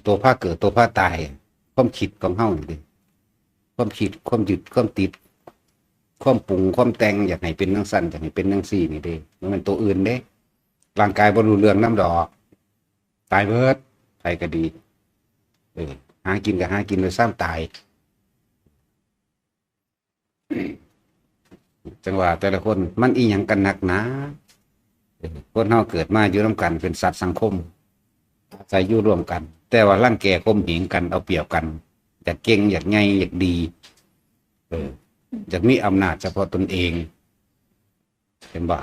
ตัวผ้าเกิดตัวผ้าตายความคิดของเฮานี่ความคิดความยึดความติดความปรุงความแต่งอยากให้เป็นจังซั่นอยากให้เป็นจังซี่นี่เด้มันเป็นตัวอื่นเด้ร่างกายบ่รู้เรื่องน้ำดอกตายเบิดไผก็ดีหากินก็หากินโดยซ้ำตายจังหวะแต่ละคนมันอีหยังกันหนักหนาคนเฮาเกิดมาอยู่ร่วมกันเป็นสัตว์สังคมอาศัยอยู่ร่วมกันแต่ว่าร่างแก่ข่มเหงกันเอาเปรียบกันอยากเก่งอยากไงอยากดีอยากมีอำนาจเฉพาะตนเองเห็นบ่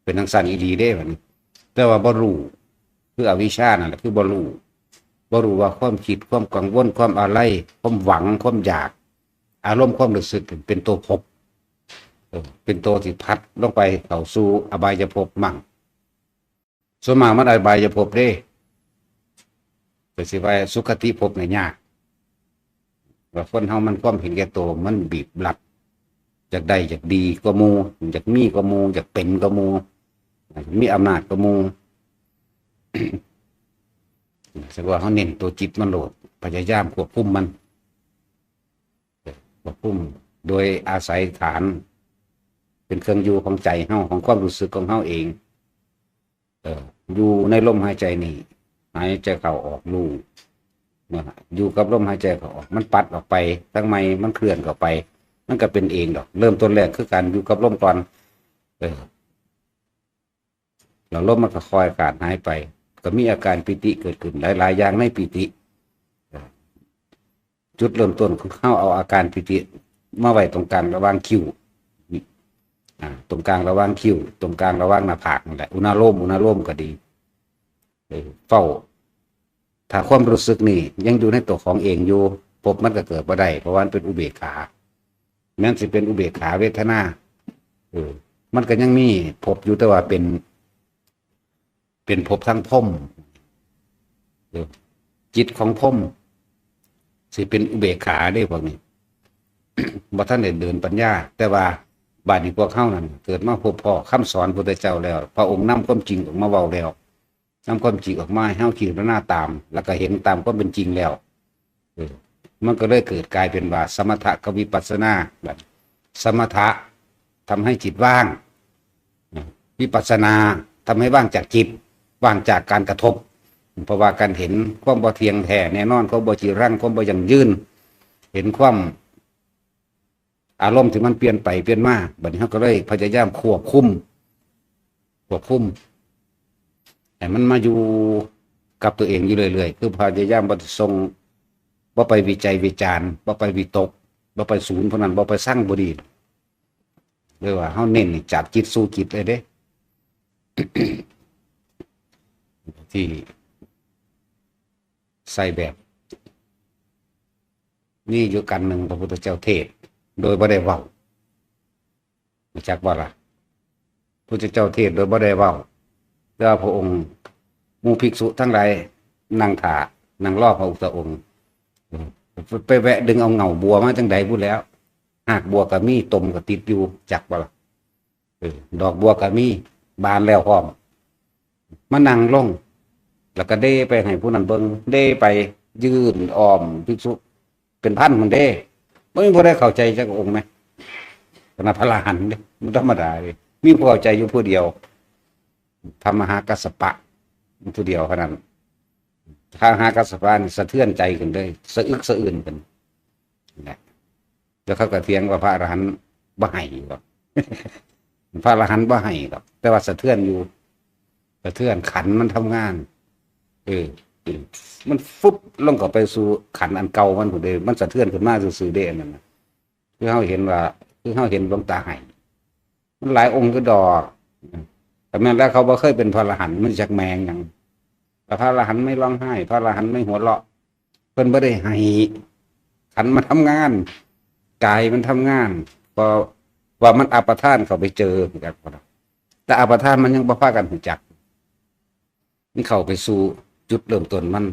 เป็นทางสั้นอีดีได้แบบนี้แต่ว่าบ่รู้คืออวิชชานั่นแหละคือบ่รู้ว่าความคิดความกังวลความอะไรความหวังความอยากอารมณ์ความรู้สึกเป็นตัวภพเป็นตัวที่พัดลงไปเข้าสู่อบายภพมั่งส่วนมากมันอบายภพเด้ไปสิว่าสุคติภพเนี่ยยากว่าคนเฮามันความเห็นแก่ตัวมันบีบรัดอยากได้อยากดีก็มูอยากมีก็มูอยากเป็นก็มูมีอำนาจก็มูแสดงว่าเขาเน้นตัวจิตมันโหลดพยายามควบคุมมันควบคุมโดยอาศัยฐานเป็นเครื่องอยู่ของใจเฮาของความรู้สึกของเฮาเองอยู่ในลมหายใจนี่หายใจเข้าออกรู้อยู่กับลมหายใจเข้าออกมันปัดออกไปทั้งไม่มันเคลื่อนออกไปมันก็เป็นเองดอกเริ่มต้นแรกคือการอยู่กับลมก่อนแล้วลมมันก็คอยการหายไปก็มีอาการปิติเกิดขึ้นหลายๆอย่างในปิติจุดเริ่มต้นของเข้าเอาอาการปิติมาไว้ตรงกลางระหว่างคิ้วตรงกลางระหว่างคิ้วตรงกลางระหว่างหน้าผากนั่นแหละอุณาโลมก็ดีเฝ้าถ้าความรู้สึกนี่ยังอยู่ในตัวของเองอยู่พบมันก็เกิดบ่ได้เพราะว่ามันเป็นอุเบกขาแม้นสิเป็นอุเบกขาเวทนามันก็ยังมีพบอยู่แต่ว่าเป็นภพทั้งพรหมจิตของพรหมสิเป็นอุเบกขาได้พวกนี้ บ่ท่านได้เดินปัญญาแต่ว่าบาดนี้พวกเฮานั่นเกิดมาพบพ่อคำสอนพระพุทธเจ้าแล้วพระองค์นำความจริงออกมาเว้าแล้วนำความจริงออกมาให้เฮาคิดหน้าตามแล้วก็เห็นตามความเป็นจริงแล้วมันก็เลยเกิดกลายเป็นว่าสมถะกับวิปัสสนาแบบสมถะทำให้จิตว่างวิปัสสนาทำให้ว่างจากจิตว่างจากการกระทบเพราะว่าการเห็นความบ่เที่ยงแท้แน่นอนความบ่จีรังความบ่ยั่งยืนเห็นความอารมณ์ที่มันเปลี่ยนไปเปลี่ยนมาบัดนี้เขาก็เลยพยายามควบคุมให้มันมาอยู่กับตัวเองอยู่เรื่อยๆคือพยายามบ่ทรงบ่ไปวิจัยวิจารณ์บ่ไปวิตกบ่ไปศูนย์เพราะนั้นบ่ไปสร้างบ่ดีเลยว่าเฮาเน้นจากจิตสู่จิตเลยเด้ ที่ใส่แบบนี่อยู่กันหนึ่งพระพุทธเจ้าเทศโดยบ่ได้เว้ารู้จักบ่ล่ะพระพุทธเจ้าเทศโดยบ่ได้เว้าแล้วพระองค์หมู่ภิกษุทั้งหลายนั่งท่านั่งรอพระพุทธองค์ไปแวะดึงเอาเหงาบัวมาจังใดพูดแล้วหากบัวก็มีตมก็ติดอยู่จักบ่ล่ะดอกบัวก็มีบานแล้วพร้อมมานั่งลงแล้วก็เด้ไปให้ผู้นั้นเบิ่งเด้ไปยื่นอ้อมภิกษุเป็นพันคนเด้บ่มีผู้ใดเข้าใจจักองค์ไหมขณะพระอรหันต์เด้มันธรรมดาเลยมีผู้เข้าใจอยู่ผู้เดียวพระมหากัสสปะผู้เดียวเท่านั้นพระมหากัสสปะนี่สะเทือนใจขึ้นเลยสะอึกสะอื้นกันนะแล้วเขาก็เถียงว่าพระอรหันต์บ่ให้หรอก พระอรหันต์บ่ให้หรอกแต่ว่าสะเทือนอยู่สะเทือนขันมันทำงานมันฟุบลงก็ไปสู่ขันอันเก่ามันผู้ใดมันสะเทือนขึ้นมาซื่อๆเด้นั่นน่ะคือเฮาเห็นว่าคือเฮาเห็นหลวงตาให้มันหลายองค์ก็ดอกแต่แม้แล้วเขาบ่เคยเป็นพระอรหันต์มันจักแมงหยังพระอรหันต์ไม่ร้องไห้พระอรหันต์ไม่หัวเราะเพิ่นบ่ได้ให้ขันมันทำงานกายมันทำงานพอว่ามันอัปทานเข้าไปเจอกันแต่อัปทานมันยังบ่พากันรู้จักมันเข้าไปสู่จุดเริ่มต้นมัน